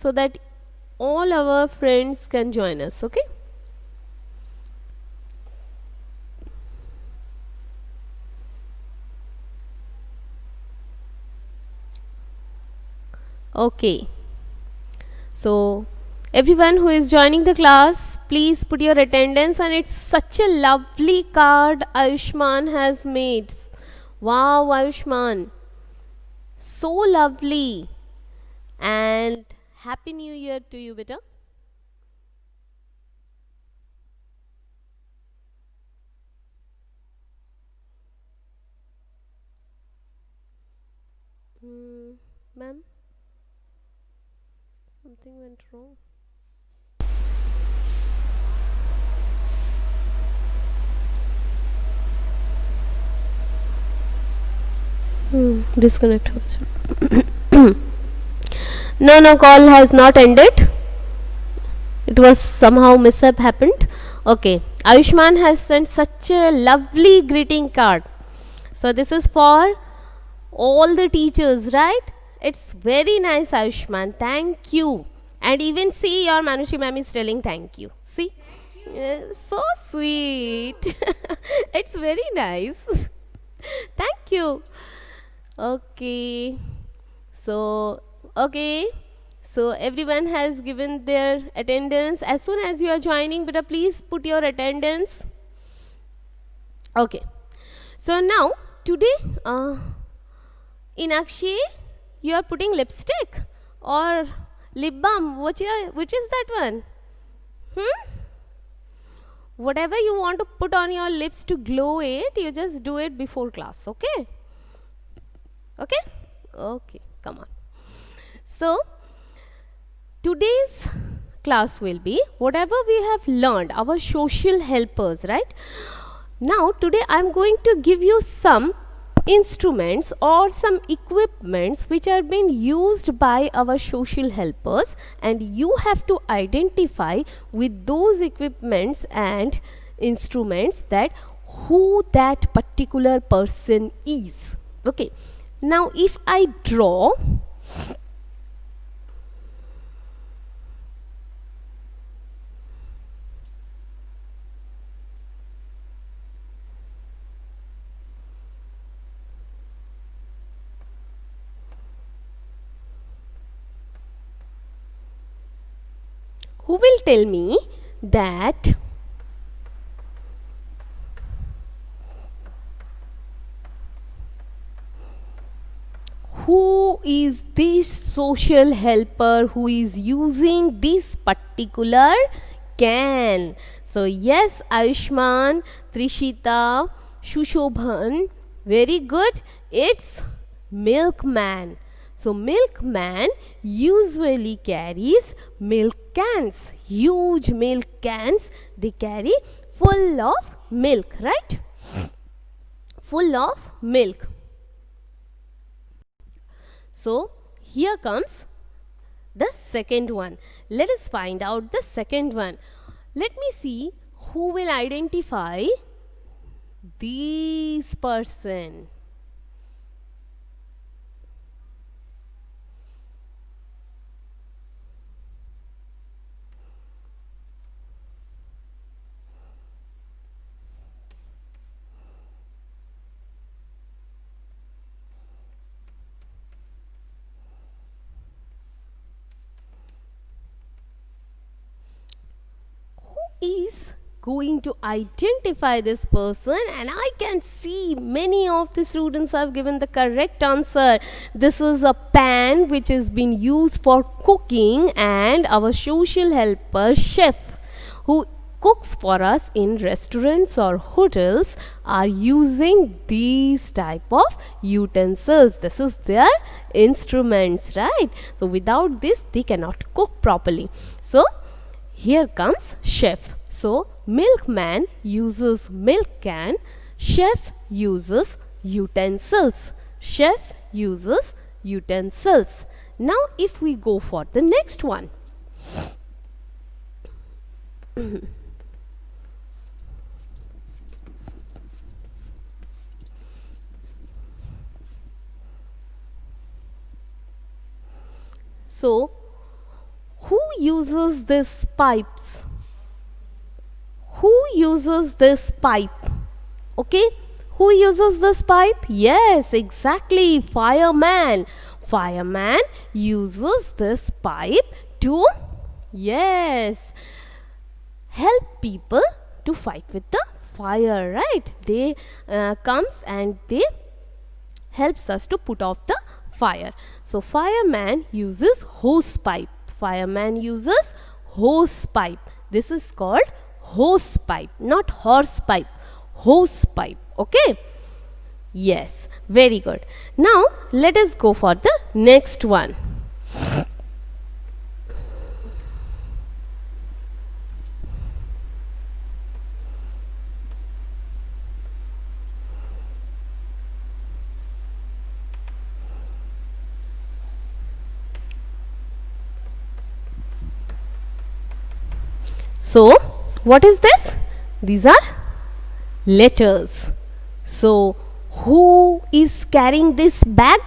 so that all our friends can join us. Okay. Okay. So everyone who is joining the class, please put your attendance, and it's such a lovely card Ayushman has made. Wow, Ayushman, so lovely. And happy new year to you, beta. Ma'am, something went wrong. Disconnect. No, call has not ended. It was somehow mishap happened. Okay, Ayushman has sent such a lovely greeting card. So this is for all the teachers, right? It's very nice, Ayushman. Thank you. And even see your Manushi ma'am is telling thank you. See? So sweet. It's very nice. Thank you. Okay. So, okay. So everyone has given their attendance. As soon as you are joining, beta, please put your attendance. Okay. So now today, in Akshay, you are putting lipstick or lip balm. Which is that one? Whatever you want to put on your lips to glow it, you just do it before class. Okay. Okay. Okay. Come on. So today's class will be whatever we have learned, our social helpers, right? Now today I am going to give you some instruments or some equipments which are being used by our social helpers, and you have to identify with those equipments and instruments that who that particular person is. Okay, now if I draw, who will tell me that who is this social helper who is using this particular can? So yes, Ayushman, Trishita, Shushobhan, very good. It's milkman. So milkman usually carries milk cans, huge milk cans. They carry full of milk, right? Full of milk. So here comes the second one. Let us find out the second one. Let me see who will identify this person. Is going to identify this person, and I can see many of the students have given the correct answer. This is a pan which has been used for cooking, and our social helper chef who cooks for us in restaurants or hotels are using these type of utensils. This is their instruments, right? So without this they cannot cook properly. So here comes chef. So milkman uses milk can, chef uses utensils. Chef uses utensils. Now if we go for the next one. So uses this pipes? Who uses this pipe? Okay, who uses this pipe? Yes, exactly, fireman. Fireman uses this pipe to, yes, help people to fight with the fire, right? They comes and they helps us to put off the fire. So fireman uses hose pipe. Fireman uses hose pipe. This is called hose pipe, not horse pipe. Hose pipe. Okay. Yes, very good. Now let us go for the next one. So, what is this? These are letters. So, who is carrying this bag?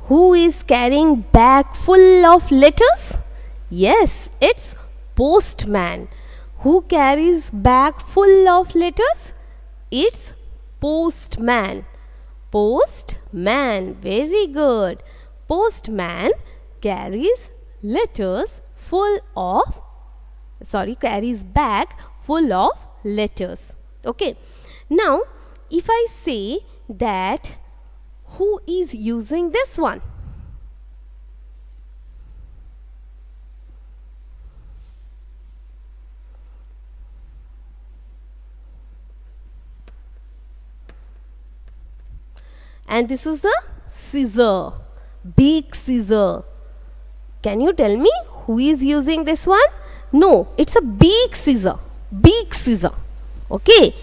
Who is carrying bag full of letters? Yes, it's postman. Who carries bag full of letters? It's postman. Postman. Very good. Postman carries letters full of, carries bag full of letters. Okay. Now, if I say that who is using this one? And this is the scissor, big scissor. Can you tell me who is using this one? No, it's a big scissor, big scissor. Okay,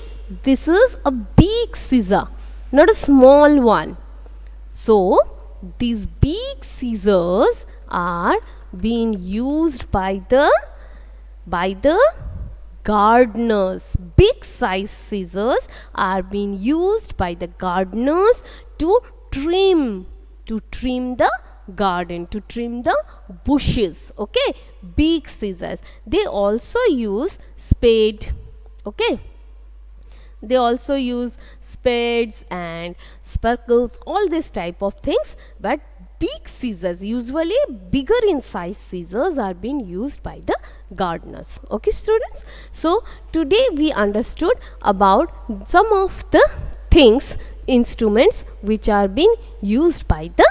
this is a big scissor, not a small one. So, these big scissors are being used by the gardeners. Big size scissors are being used by the gardeners to trim the garden, to trim the bushes. Okay, big scissors. They also use spade. Okay, they also use spades and sparkles, all this type of things, but big scissors, usually bigger in size scissors, are being used by the gardeners. Okay students, so today we understood about some of the things, instruments which are being used by the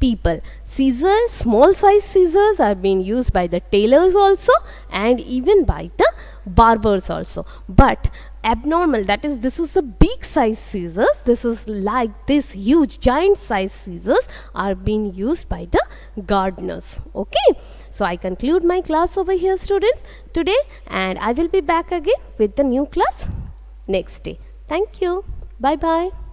people. Scissors, small size scissors are being used by the tailors also, and even by the barbers also. But abnormal, that is, this is the big size scissors, this is like this huge giant size scissors are being used by the gardeners. Okay, so I conclude my class over here students today, and I will be back again with the new class next day. Thank you. Bye bye.